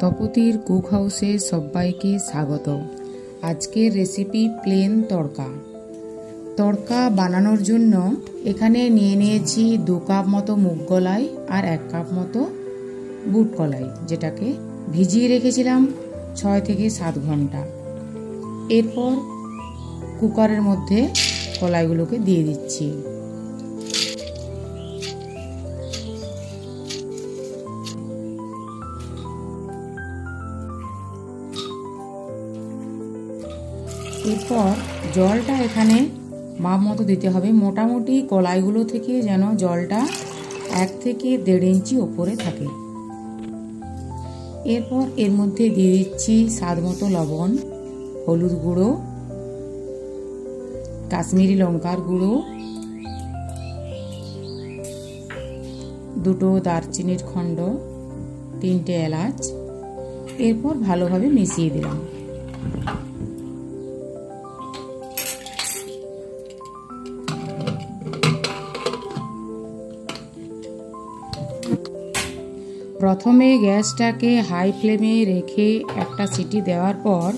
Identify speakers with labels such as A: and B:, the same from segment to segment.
A: তপতির cook হাউসে সবাইকে স্বাগত। আজকের রেসিপি প্লেন তড়কা। তড়কা বানানোর জন্য এখানে নিয়ে নিয়েছি 2 কাপ মতো মুগ কলাই আর 1 কাপ মতো বুট কলাই, যেটাকে ভিজিয়ে রেখেছিলাম 6 থেকে 7 ঘন্টা। এরপর কুকারের মধ্যে কলাইগুলোকে দিয়ে দিচ্ছি। এরপর জলটা এখানে মাপ মতো দিতে হবে। মোটামুটি কলাইগুলো থেকে যেন জলটা 1 থেকে 1.5 ইঞ্চি ওপরে থাকে। এরপর এর মধ্যে দিয়ে দিচ্ছি স্বাদ মতো লবণ, হলুদ গুঁড়ো, কাশ্মীরি লঙ্কার গুঁড়ো, 2 দারচিনির খণ্ড, 3টে এলাচ। এরপর ভালোভাবে মিশিয়ে দিলাম। প্রথমে গ্যাসটাকে হাই ফ্লেমে রেখে একটা সিটি দেওয়ার পর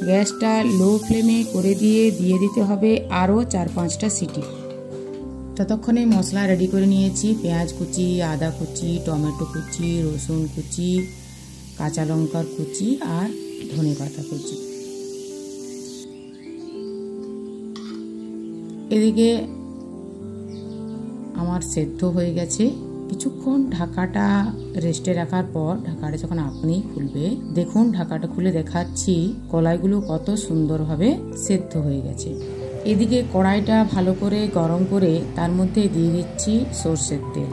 A: গ্যাসটা লো ফ্লেমে করে দিয়ে দিতে হবে আরও 4-5টা সিটি। ততক্ষণে মশলা রেডি করে নিয়েছি। পেঁয়াজ কুচি, আদা কুচি, টমেটো কুচি, রসুন কুচি, কাঁচা লঙ্কার কুচি আর ধনেপাতা কুচি। এদিকে আমার সেদ্ধ হয়ে গেছে। কিছুক্ষণ ঢাকাটা রেস্টে রাখার পর ঢাকাটা যখন আপনি খুলবে, দেখুন ঢাকাটা খুলে দেখাচ্ছি কলাইগুলো কত সুন্দরভাবে সেদ্ধ হয়ে গেছে। এদিকে কড়াইটা ভালো করে গরম করে তার মধ্যে দিয়ে দিচ্ছি সরষের তেল।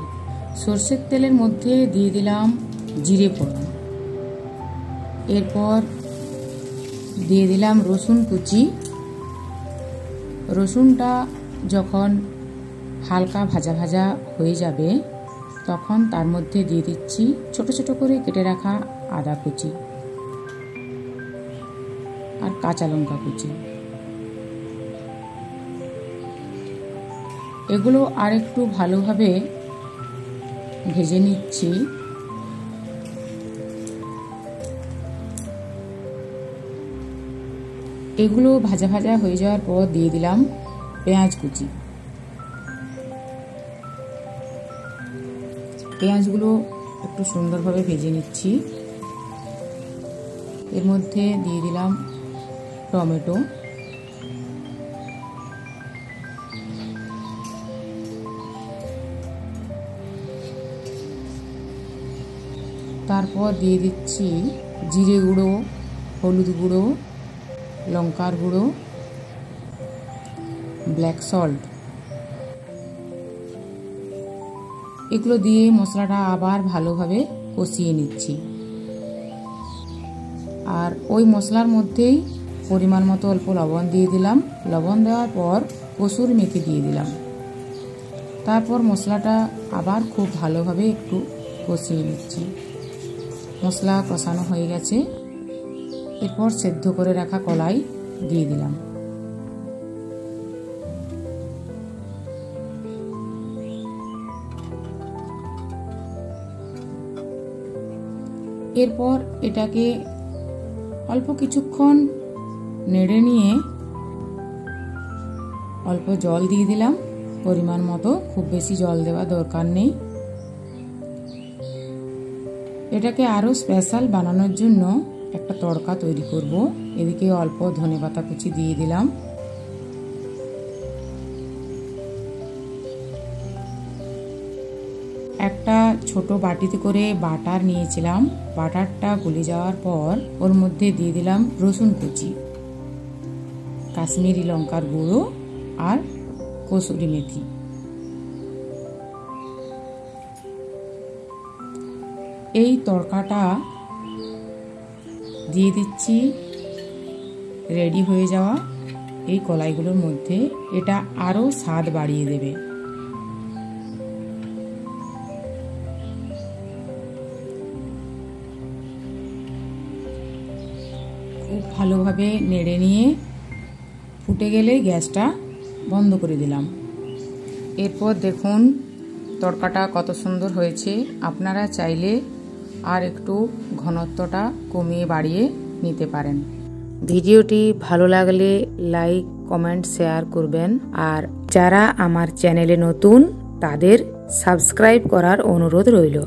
A: সরষের তেলের মধ্যে দিয়ে দিলাম জিরে ফোড়ন। এরপর দিয়ে দিলাম রসুন কুচি। রসুনটা যখন হালকা ভাজা ভাজা হয়ে যাবে তখন তার মধ্যে দিয়ে দিচ্ছি ছোট ছোট করে কেটে রাখা আদা কুচি আর কাঁচা লঙ্কা কুচি। এগুলো আরেকটু ভালোভাবে ভেজে নিচ্ছি। এগুলো ভাজা ভাজা হয়ে যাওয়ার পর দিয়ে দিলাম পেঁয়াজ কুচি। পেঁয়াজগুলো একটু সুন্দরভাবে ভেজে নিচ্ছি। এর মধ্যে দিয়ে দিলাম টমেটো, তারপর দিয়ে দিচ্ছি জিরে গুঁড়ো, হলুদ গুঁড়ো, লঙ্কার গুঁড়ো, ব্ল্যাক সল্ট। এগুলো দিয়ে মশলাটা আবার ভালোভাবে কষিয়ে নিচ্ছি। আর ওই মশলার মধ্যেই পরিমাণ মতো অল্প লবণ দিয়ে দিলাম। লবণ দেওয়ার পর কসুরি মেথি দিয়ে দিলাম। তারপর মশলাটা আবার খুব ভালোভাবে একটু কষিয়ে নিচ্ছি। মশলা কষানো হয়ে গেছে। এরপর সেদ্ধ করে রাখা কলাই দিয়ে দিলাম। এরপর এটাকে অল্প কিছুক্ষণ নেড়ে নিয়ে অল্প জল দিয়ে দিলাম পরিমাণ মতো। খুব বেশি জল দেওয়া দরকার নেই। এটাকে আরও স্পেশাল বানানোর জন্য একটা তড়কা তৈরি করব। এদিকে অল্প ধনেপাতা কুচি দিয়ে দিলাম। একটা ছোট বাটিতে করে বাটার নিয়েছিলাম। বাটারটা গলে যাওয়ার পর ওর মধ্যে দিয়ে দিলাম রসুন কুচি, কাশ্মীরি লঙ্কার গুঁড়ো আর কসুরি মেথি। এই তড়কাটা দিয়ে দিচ্ছি রেডি হয়ে যাওয়া এই কলাইগুলোর মধ্যে। এটা আরও স্বাদ বাড়িয়ে দেবে। খুব ভালোভাবে নেড়ে নিয়ে ফুটে গেলে গ্যাসটা বন্ধ করে দিলাম। এরপর দেখুন তড়কাটা কত সুন্দর হয়েছে। আপনারা চাইলে আর একটু ঘনত্বটা কমিয়ে বাড়িয়ে নিতে পারেন। ভিডিওটি ভালো লাগলে লাইক, কমেন্ট, শেয়ার করবেন। আর যারা আমার চ্যানেলে নতুন তাদের সাবস্ক্রাইব করার অনুরোধ রইল।